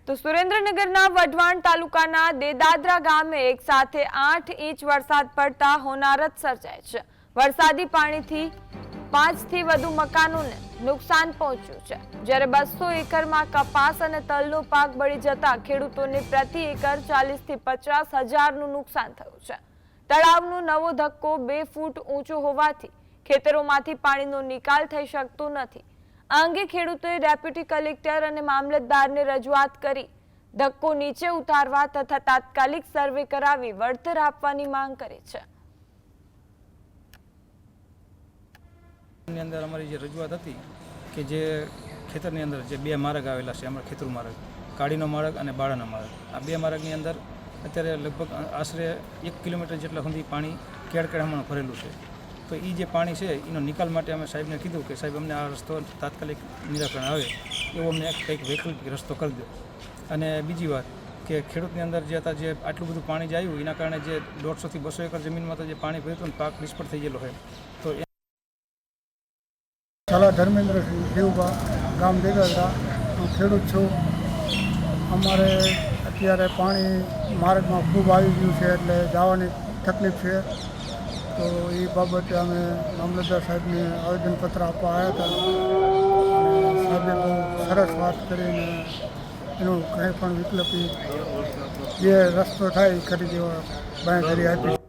તો સુરેન્દ્રનગરના વઢવાણ તાલુકાના દેદાદરા ગામે એક સાથે 8 ઇંચ વરસાદ પડતા હોનારત સર્જાય છે। વરસાદી પાણીથી 5 થી વધુ મકાનોને નુકસાન પહોંચ્યું છે, જ્યારે 200 એકરમાં કપાસ અને તલનો પાક બળી જતા ખેડૂતોને પ્રતિ એકર 40 થી 50 હજારનું નુકસાન થયું છે। તળાવનો નવો ધક્કો 2 ફૂટ ઊંચો હોવાથી ખેતરોમાંથી પાણીનો નિકાલ થઈ શકતો નથી। આ અંગે ખેડૂતોએ ડેપ્યુટી કલેક્ટર અને મામલતદારને રજૂઆત કરી ધક્કો નીચે ઉતારવા તથા તાત્કાલિક સર્વે કરાવી વળતર આપવાની માંગ કરી છે। અંદર અમારી જે રજૂઆત હતી કે જે ખેતરની અંદર જે 2 માર્ગ આવેલા છે, અમારા ખેતર માર્ગ, કાળીનો માર્ગ અને બાળાનો માર્ગ, આ 2 માર્ગની અંદર અત્યારે લગભગ આશરે 1 કિલોમીટર જેટલા સુધી પાણી કેળકેળામાં ભરેલું છે। તો એ જે પાણી છે એનો નિકાલ માટે અમે સાહેબને કીધું કે સાહેબ અમને આ રસ્તો તાત્કાલિક નિરાકરણ આવે એવો અમને કંઈક વૈકલ્પિક રસ્તો કરી દો। અને બીજી વાત કે ખેડૂતની અંદર જે હતા જે આટલું બધું પાણી જે આવ્યું એના કારણે જે 150 થી 200 એકર જમીનમાં તો જે પાણી ભર્યું હતું પાક નિષ્ફળ થઈ ગયેલો છે। તો સલા ધર્મેન્દ્રસિંહ દેવબા, ગામ દેદાદરા, હું ખેડૂત છું। અમારે અત્યારે પાણી માર્ગમાં ખૂબ આવી ગયું છે, એટલે જવાની તકલીફ છે। તો એ બાબતે અમે મામલતદાર સાહેબને આવેદનપત્ર આપવા આવ્યા હતા અને સાહેબે બહુ સરસ વાત કરીને એનું કંઈ પણ વિકલ્પી જે રસ્તો થાય એ કરી દેવા બાંહેધરી આપી।